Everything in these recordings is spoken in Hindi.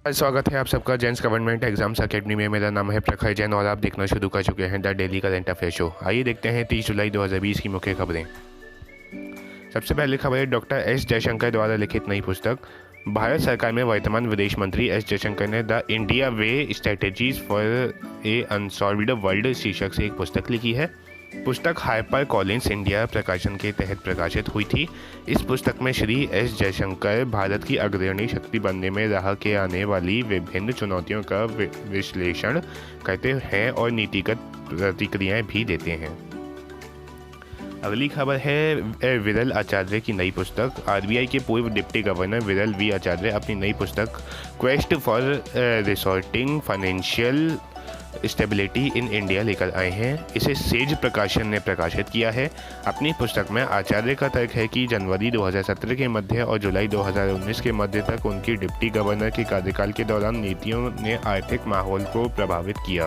स्वागत है आप सबका जेंस गवर्नमेंट एग्जाम्स अकेडमी में। मेरा नाम है प्रखर जैन और आप देखना शुरू कर चुके हैं the daily current affair show. आइए देखते हैं 30 जुलाई 2020 की मुख्य खबरें। सबसे पहले खबर है डॉक्टर एस जयशंकर द्वारा लिखित नई पुस्तक। भारत सरकार में वर्तमान विदेश मंत्री एस जयशंकर ने the India way strategies for a unsolved world शीर्षक से एक पुस्तक लिखी है। पुस्तक हाइपर कॉलिन्स इंडिया प्रकाशन के तहत प्रकाशित हुई थी। इस पुस्तक में श्री एस जयशंकर भारत की अग्रणी शक्ति बनने में राह के आने वाली विभिन्न चुनौतियों का विश्लेषण करते हैं और नीतिगत प्रतिक्रियाएं भी देते हैं। अगली खबर है विरल आचार्य की नई पुस्तक। आरबीआई के पूर्व डिप्टी गवर्नर विरल वी आचार्य अपनी नई पुस्तक quest for resorting financial stability in India लेकर आए हैं। इसे सेज प्रकाशन ने प्रकाशित किया है। अपनी पुस्तक में आचार्य का तर्क है कि जनवरी 2017 के मध्य और जुलाई 2019 के मध्य तक उनकी डिप्टी गवर्नर के कार्यकाल के दौरान नीतियों ने आर्थिक माहौल को प्रभावित किया।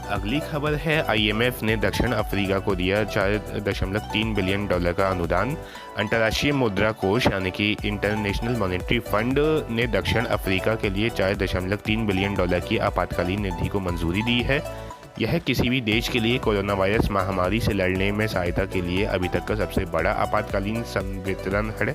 अगली खबर है आईएमएफ ने दक्षिण अफ्रीका को दिया $4.3 बिलियन का अनुदान। अंतर्राष्ट्रीय मुद्रा कोष यानी कि इंटरनेशनल मॉनेटरी फंड ने दक्षिण अफ्रीका के लिए $4.3 बिलियन की आपातकालीन निधि को मंजूरी दी है। यह किसी भी देश के लिए कोरोना वायरस महामारी से लड़ने में सहायता के लिए अभी तक का सबसे बड़ा आपातकालीन संवितरण है।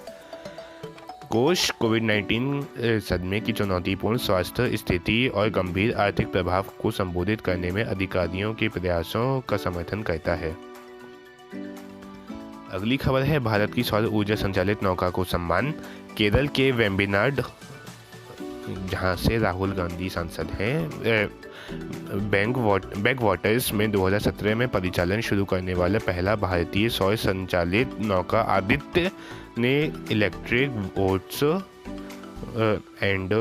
कोष कोविड-19 सदमे की चुनौतीपूर्ण स्वास्थ्य स्थिति और गंभीर आर्थिक प्रभाव को संबोधित करने में अधिकारियों के प्रयासों का समर्थन करता है। अगली खबर है भारत की सौर ऊर्जा संचालित नौका को सम्मान। केरल के वेम्बनाड, जहां से राहुल गांधी सांसद हैं, बैक वाटर्स में 2017 में परिचालन शुरू करने वाला पहला भारतीय सौर संचालित नौका आदित्य ने इलेक्ट्रिक बोट्स एंड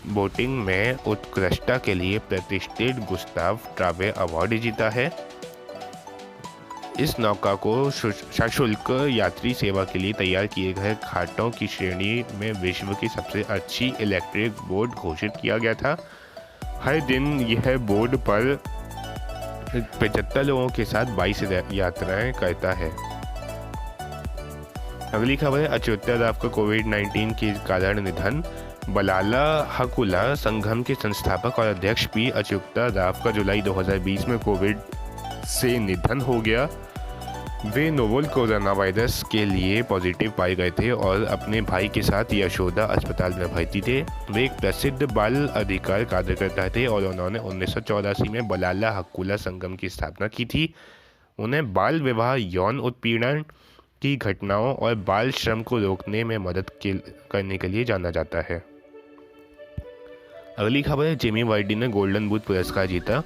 बोटिंग में उत्कृष्टता के लिए प्रतिष्ठित गुस्ताव ट्रावे अवार्ड जीता है। इस नौका को सशुल्क यात्री सेवा के लिए तैयार किए गए घाटों की श्रेणी में विश्व की सबसे अच्छी इलेक्ट्रिक बोट घोषित किया गया था। हर दिन यह बोट पर 75 लोगों के साथ 22 यात्राएं करता है। अगली खबर है अच्युता राव का कोविड-19 के कारण निधन। बलाला हकुला संगम के संस्थापक और अध्यक्ष पी अच्युता राव का जुलाई 2020 में कोविड से निधन हो गया। वे नोवल कोरोना वायरस के लिए पॉजिटिव पाए गए थे और अपने भाई के साथ यशोदा अस्पताल में भर्ती थे। वे एक प्रसिद्ध बाल अधिकार कार्यकर्ता थे और उन्होंने 1984 में बलाला हकुला संगम की स्थापना की थी। उन्हें बाल विवाह, यौन उत्पीड़न की घटनाओं और बाल श्रम को रोकने में मदद करने के लिए जाना जाता है। अगली खबर है जेमी वार्डी ने गोल्डन बूट पुरस्कार जीता।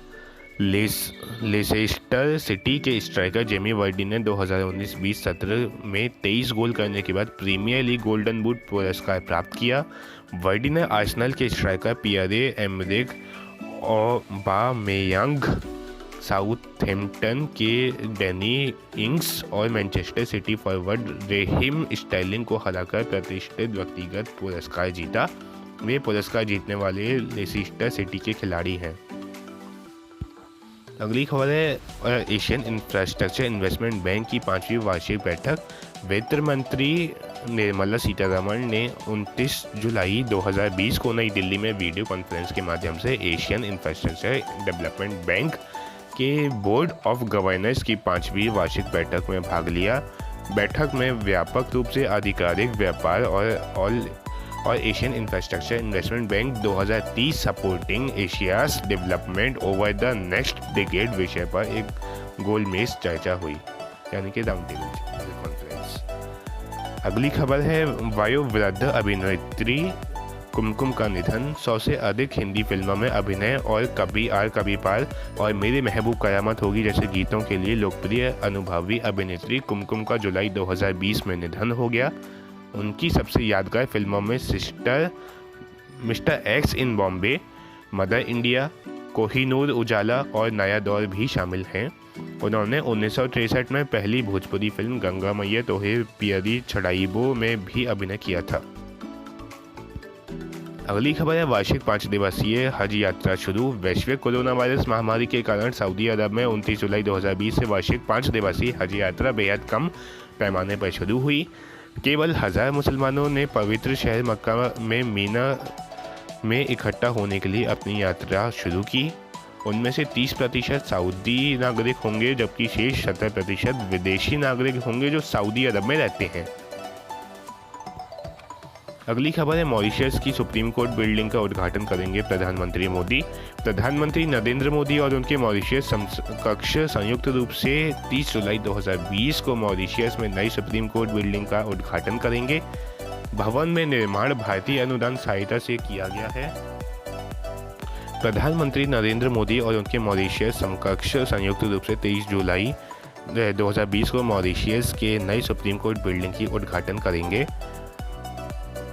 लेसेस्टर सिटी के स्ट्राइकर जेमी वार्डी ने 2019-20 सत्र में 23 गोल करने के बाद प्रीमियर लीग गोल्डन बूट पुरस्कार प्राप्त किया। वार्डी ने आर्सेनल के स्ट्राइकर पियरे-एमरिक ऑबामेयांग, साउथहैम्पटन के डैनी इंग्स और Manchester city forward Raheem Sterling को हराकर प्रतिष्ठित व्यक्तिगत पुरस्कार जीता। वे पुरस्कार जीतने वाले लेसेस्टर सिटी के खिलाड़ी हैं। अगली खबर है एशियन इंफ्रास्ट्रक्चर इन्वेस्टमेंट बैंक की 5वीं वार्षिक बैठक। वित्त मंत्री निर्मला सीतारमण ने 29 जुलाई 2020 को नई दिल्ली में वीडियो कॉन्फ्रेंस के माध्यम से एशियन इंफ्रास्ट्रक्चर डेवलपमेंट बैंक के बोर्ड ऑफ गवर्नर्स की 5वीं वार्षिक बैठक में भाग लिया। बैठक में व्यापक रूप से आधिकारिक व्यापार और Asian infrastructure investment bank 2030 supporting Asia's development over the next decade विषय पर एक गोलमेज चर्चा हुई, यानी कि राउंड टेबल कॉन्फ्रेंस। अगली खबर है वयोवृद्ध अभिनेत्री कुमकुम का निधन। 100 से अधिक हिंदी फिल्मों में अभिनय और कभी आर कभी पार और मेरे महबूब कयामत होगी जैसे गीतों के लिए लोकप्रिय अनुभवी अभिनेत्री कुमकुम का जुलाई 2020 में निधन हो गया। उनकी सबसे यादगार फिल्मों में सिस्टर, मिस्टर एक्स इन बॉम्बे, मदर इंडिया, कोहिनूर उजाला और नया दौर भी शामिल हैं। उन्होंने 1963 में पहली भोजपुरी फिल्म गंगा मैया तोहे पियरी छड़ाइबो में भी अभिनय किया था। अगली खबर है वार्षिक 5 दिवसीय हज यात्रा शुरू। वैश्विक कोरोना वायरस महामारी के कारण सऊदी अरब में 29 जुलाई 2020 से वार्षिक 5 दिवसीय हज यात्रा बेहद कम पैमाने पर शुरू हुई। केवल 1000 मुसलमानों ने पवित्र शहर मक्का में मीना में इकट्ठा होने के लिए अपनी यात्रा शुरू की। उनमें से 30% सऊदी नागरिक होंगे, जबकि शेष 70% विदेशी नागरिक होंगे जो सऊदी अरब में रहते हैं। अगली खबर है, मॉरिशस की सुप्रीम कोर्ट बिल्डिंग का उद्घाटन करेंगे प्रधानमंत्री मोदी। प्रधानमंत्री नरेंद्र मोदी और उनके मॉरिशस समकक्ष संयुक्त रूप से 30 जुलाई 2020 को मॉरिशस में नई सुप्रीम कोर्ट बिल्डिंग का उद्घाटन करेंगे। भवन में निर्माण भारतीय अनुदान सहायता से किया गया है। प्रधानमंत्री नरेंद्र मोदी और उनके मॉरिशस समकक्ष संयुक्त रूप से 23 जुलाई 2020 को मॉरिशस के नई सुप्रीम कोर्ट बिल्डिंग की उद्घाटन करेंगे।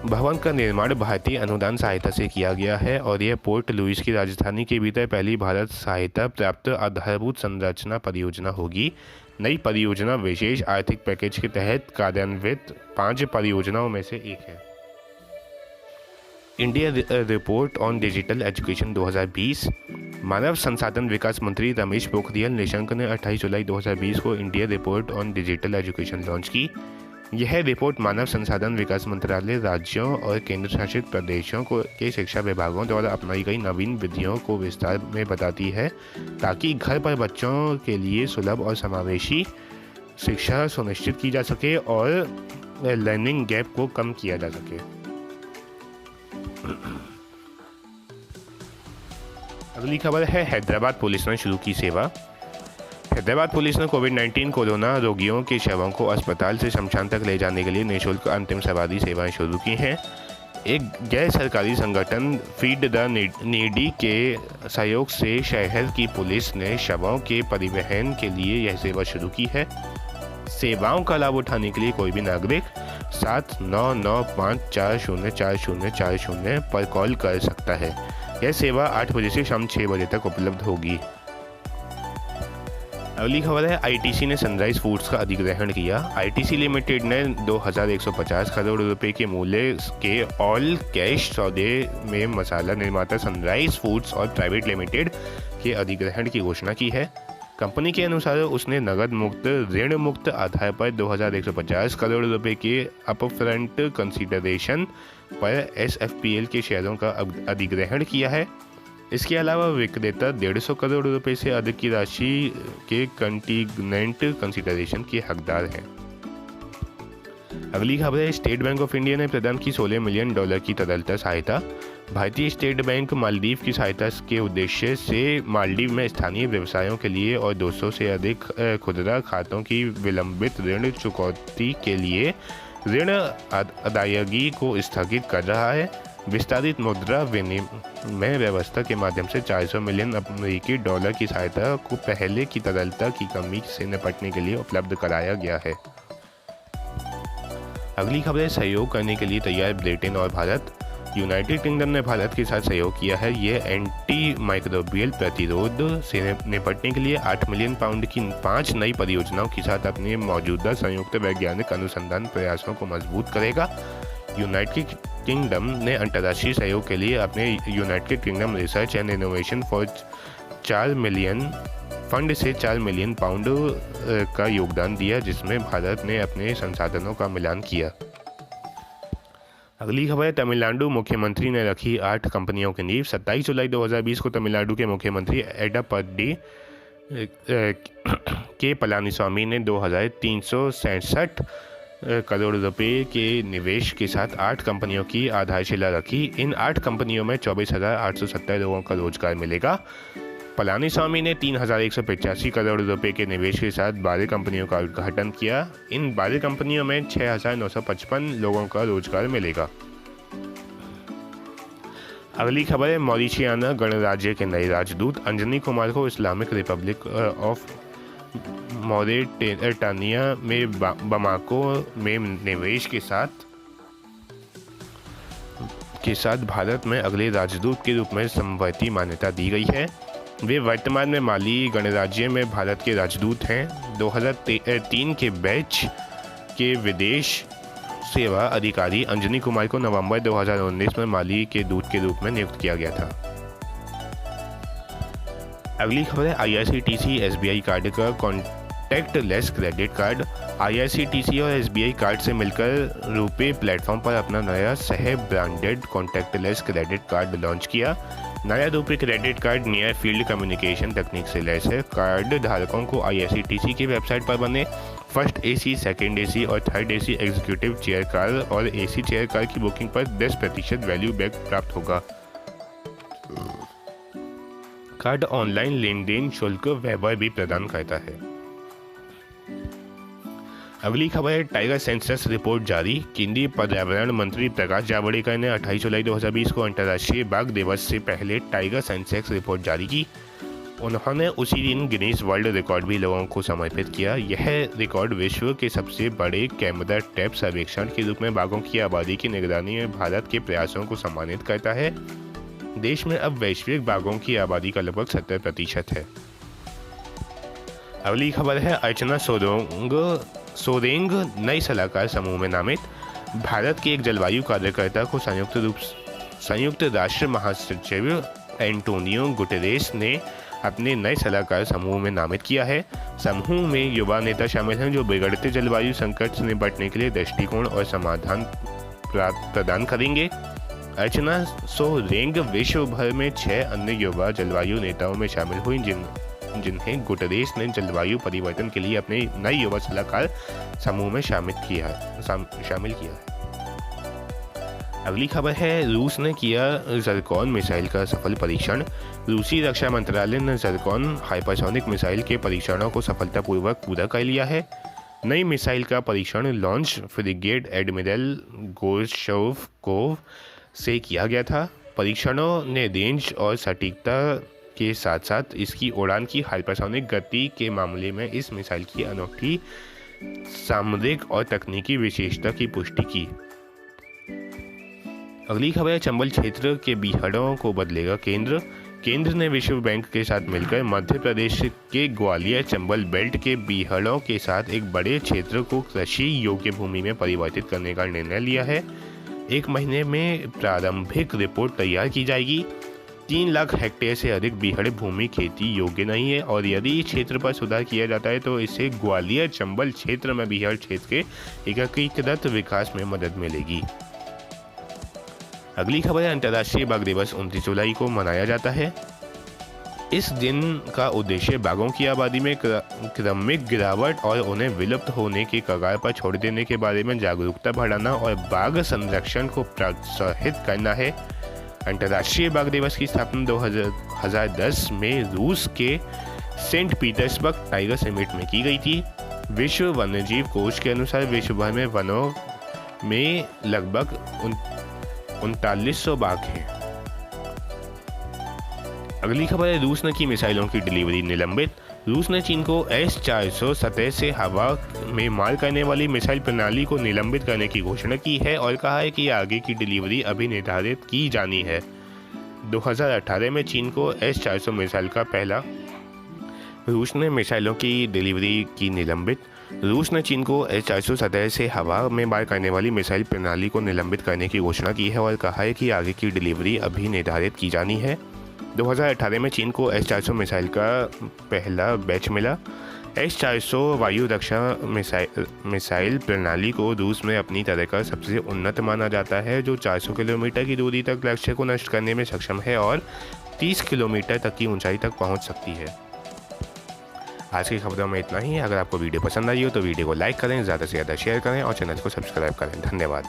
भवन का निर्माण भारतीय अनुदान सहायता से किया गया है और यह पोर्ट लुइस की राजधानी के भीतर पहली भारत सहायता प्राप्त आधारभूत संरचना परियोजना होगी। नई परियोजना विशेष आर्थिक पैकेज के तहत कार्यान्वित 5 परियोजनाओं में से एक है। India report on digital education 2020। मानव संसाधन विकास मंत्री रमेश पोखरियाल निशंक ने 28 जुलाई 2020 को India report on digital education launch की। यह रिपोर्ट मानव संसाधन विकास मंत्रालय, राज्यों और केंद्र शासित प्रदेशों के शिक्षा विभागों द्वारा अपनाई गई नवीन विधियों को विस्तार में बताती है, ताकि घर पर बच्चों के लिए सुलभ और समावेशी शिक्षा सुनिश्चित की जा सके और लर्निंग गैप को कम किया जा सके। अगली खबर है, हैदराबाद पुलिस ने शुरू की सेवा। हैदराबाद पुलिस ने कोविड-19 कोरोना रोगियों के शवों को अस्पताल से शमशान तक ले जाने के लिए निःशुल्क अंतिम सवारी सेवाएं शुरू की हैं। एक गैर सरकारी संगठन फीड द नीडी के सहयोग से शहर की पुलिस ने शवों के परिवहन के लिए यह सेवा शुरू की है। सेवाओं का लाभ उठाने के लिए कोई भी नागरिक 7995404040 पर कॉल कर सकता है। यह सेवा 8 बजे से शाम 6 बजे तक उपलब्ध होगी। अगली खबर है, आईटीसी ने सनराइज फूड्स का अधिग्रहण किया। आईटीसी लिमिटेड ने 2150 करोड़ रुपए के मूल्य के ऑल कैश सौदे में मसाला निर्माता सनराइज फूड्स और प्राइवेट लिमिटेड के अधिग्रहण की घोषणा की है। कंपनी के अनुसार उसने नगद मुक्त ऋण मुक्त आधार पर 2150 करोड़ रुपए के अपफ्रंट कंसीडरेशन पर एसएफपीएल के शेयरों का अधिग्रहण किया है। इसके अलावा विक्रेता 150 करोड़ रुपए से अधिक की राशि के कंटीगनेंट कंसीडरेशन के हकदार हैं। अगली खबर है, स्टेट बैंक ऑफ इंडिया ने प्रदान की $16 मिलियन की तरलता सहायता। भारतीय स्टेट बैंक मालदीव की सहायता के उद्देश्य से मालदीव में स्थानीय व्यवसायों के लिए और 200 से अधिक खुदरा खातों की विलंबित ऋण चुकौती के लिए ऋण अदायगी को स्थगित कर रहा है। विस्तारित मुद्रा विनिमय व्यवस्था के माध्यम से $400 मिलियन अमेरिकी डॉलर की सहायता को पहले की तरलता की कमी से निपटने के लिए उपलब्ध कराया गया है। अगली खबर है, सहयोग करने के लिए तैयार ब्रिटेन और भारत। यूनाइटेड किंगडम ने भारत के साथ सहयोग किया है। यह एंटी माइक्रोबियल प्रतिरोध से निपटने के लिए 8 मिलियन पाउंड की 5 नई परियोजनाओं के साथ अपने मौजूदा संयुक्त वैज्ञानिक अनुसंधान प्रयासों को मजबूत करेगा। यूनाइटेड किंगडम ने अंतर्राष्ट्रीय सहयोग के लिए अपने United kingdom research and innovation for 4 million fund से 4 मिलियन पाउंड का योगदान दिया, जिसमें भारत ने अपने संसाधनों का मिलान किया। अगली खबर है, तमिलनाडु मुख्यमंत्री ने रखी 8 कंपनियों की नींव। 27 जुलाई 2020 को तमिलनाडु के मुख्यमंत्री एडप्पाडी के पलानीस्वामी ने 2367 करोड़ रुपए के निवेश के साथ 8 कंपनियों की आधारशिला रखी। इन 8 कंपनियों में 24,870 लोगों का रोजगार मिलेगा। पलानीस्वामी ने 3,185 करोड़ रुपए के निवेश के साथ 12 कंपनियों का उद्घाटन किया। इन 12 कंपनियों में 6,955 लोगों का रोजगार मिलेगा। अगली खबर है, मॉरिशियाना गणराज्य के नए राजदूत अंजनी कुमार को इस्लामिक रिपब्लिक ऑफ मॉरिटानिया में बमाको में निवेश के साथ भारत में अगले राजदूत के रूप में समवर्ती मान्यता दी गई है। वे वर्तमान में माली गणराज्य में भारत के राजदूत हैं। 2003 के बैच के विदेश सेवा अधिकारी अंजनी कुमार को नवंबर 2019 में माली के दूत के रूप में नियुक्त किया गया था। अगली खबर है, IRCTC SBI कार्ड का कॉन्टैक्टलेस क्रेडिट कार्ड IRCTC और SBI कार्ड से मिलकर रुपे प्लेटफॉर्म पर अपना नया सह branded contactless credit card launch किया। नया RuPay credit card near field communication तकनीक से लैस है। कार्ड धारकों को IRCTC की वेबसाइट पर बने फर्स्ट AC, सेकेंड AC और third AC executive chair car और AC चेयर कार की बुकिंग पर 10% वैल्यू बैक प्राप्त होगा। कार्ड ऑनलाइन लेन देन शुल्क वैवर भी प्रदान करता है। अगली खबर है टाइगर सेंसस रिपोर्ट जारी। केंद्रीय पर्यावरण मंत्री प्रकाश जावड़ेकर ने 28 जुलाई 2020 को अंतर्राष्ट्रीय बाघ दिवस से पहले टाइगर सेंसस रिपोर्ट जारी की। उन्होंने उसी दिन गिनीज वर्ल्ड रिकॉर्ड भी लोगों को समर्पित किया। यह रिकॉर्ड विश्व के सबसे बड़े कैमरा ट्रैप सर्वेक्षण के रूप में बाघों की आबादी की निगरानी में भारत के प्रयासों को सम्मानित करता है। देश में अब वैश्विक बाघों की आबादी का लगभग 70% है। अगली खबर है अर्चना सोरेंग नई सलाहकार समूह में नामित। भारत के एक जलवायु कार्यकर्ता को संयुक्त राष्ट्र महासचिव एंटोनियो गुटेरेस ने अपने नए सलाहकार समूह में नामित किया है। समूह में युवा नेता शामिल हैं जो बिगड़ते जलवायु संकट से निपटने के लिए दृष्टिकोण और समाधान प्रदान करेंगे। अर्चना सोरेंग विश्व भर में 6 अन्य युवा जलवायु नेताओं में शामिल हुई जिन्हें गुटेरेस ने जलवायु परिवर्तन के लिए अपने नए युवा सलाहकार समूह में शामिल किया है। अगली खबर है रूस ने किया ज़र्कॉन मिसाइल का सफल परीक्षण। रूसी रक्षा मंत्रालय ने ज़र्कॉन हाइपरसोनिक मिसाइल के परीक्षणों को सफलतापूर्वक पूरा कर लिया है। नई मिसाइल का परीक्षण लॉन्च फ्रिगेट एडमिरल गोर्शकोव से किया गया था। परीक्षणों ने रेंज और सटीकता के साथ साथ इसकी उड़ान की हाइपरसोनिक गति के मामले में इस मिसाइल की अनोखी सामरिक और तकनीकी विशेषता की पुष्टि की। अगली खबर है चंबल क्षेत्र के बीहड़ों को बदलेगा केंद्र ने विश्व बैंक के साथ मिलकर मध्य प्रदेश के ग्वालियर चंबल बेल्ट के बीहड़ों के साथ एक बड़े क्षेत्र को कृषि योग्य भूमि में परिवर्तित करने का निर्णय लिया है। 1 महीने में प्रारंभिक रिपोर्ट तैयार की जाएगी। 3 लाख हेक्टेयर से अधिक बीहड़ भूमि खेती योग्य नहीं है और यदि इस क्षेत्र पर सुधार किया जाता है तो इससे ग्वालियर चंबल क्षेत्र में बीहड़ क्षेत्र के एकीकृत विकास में मदद मिलेगी। अगली खबर है अंतर्राष्ट्रीय बाघ दिवस 29 जुलाई को मनाया जाता है। इस दिन का उद्देश्य बाघों की आबादी में क्रमिक गिरावट और उन्हें विलुप्त होने के कगार पर छोड़ देने के बारे में जागरूकता बढ़ाना और बाघ संरक्षण को प्रोत्साहित करना है। अंतर्राष्ट्रीय बाघ दिवस की स्थापना 2010 में रूस के सेंट पीटर्सबर्ग टाइगर समिट में की गई थी। विश्व वन्यजीव कोष के अनुसार विश्व भर में वनों में लगभग 3900 बाघ हैं। अगली खबर है रूस ने की मिसाइलों की डिलीवरी निलंबित। रूस ने चीन को S-400 सतह से हवा में मार करने वाली मिसाइल प्रणाली को निलंबित करने की घोषणा की है और कहा है कि आगे की डिलीवरी अभी निर्धारित की जानी है। 2018 में चीन को S-400 मिसाइल का पहला रूस ने मिसाइलों की डिलीवरी की निलंबित। रूस ने चीन को S-400 सतह से हवा में मार करने वाली मिसाइल प्रणाली को निलंबित करने की घोषणा की है और कहा है कि आगे की डिलीवरी अभी निर्धारित की जानी है। 2018 में चीन को S-400 मिसाइल का पहला बैच मिला। S-400 वायु रक्षा मिसाइल प्रणाली को रूस में अपनी तरह का सबसे उन्नत माना जाता है, जो 400 किलोमीटर की दूरी तक लक्ष्य को नष्ट करने में सक्षम है और 30 किलोमीटर तक की ऊंचाई तक पहुंच सकती है। आज की खबरों में इतना ही। अगर आपको वीडियो पसंद आई हो तो वीडियो को लाइक करें, ज़्यादा से ज़्यादा शेयर करें और चैनल को सब्सक्राइब करें। धन्यवाद।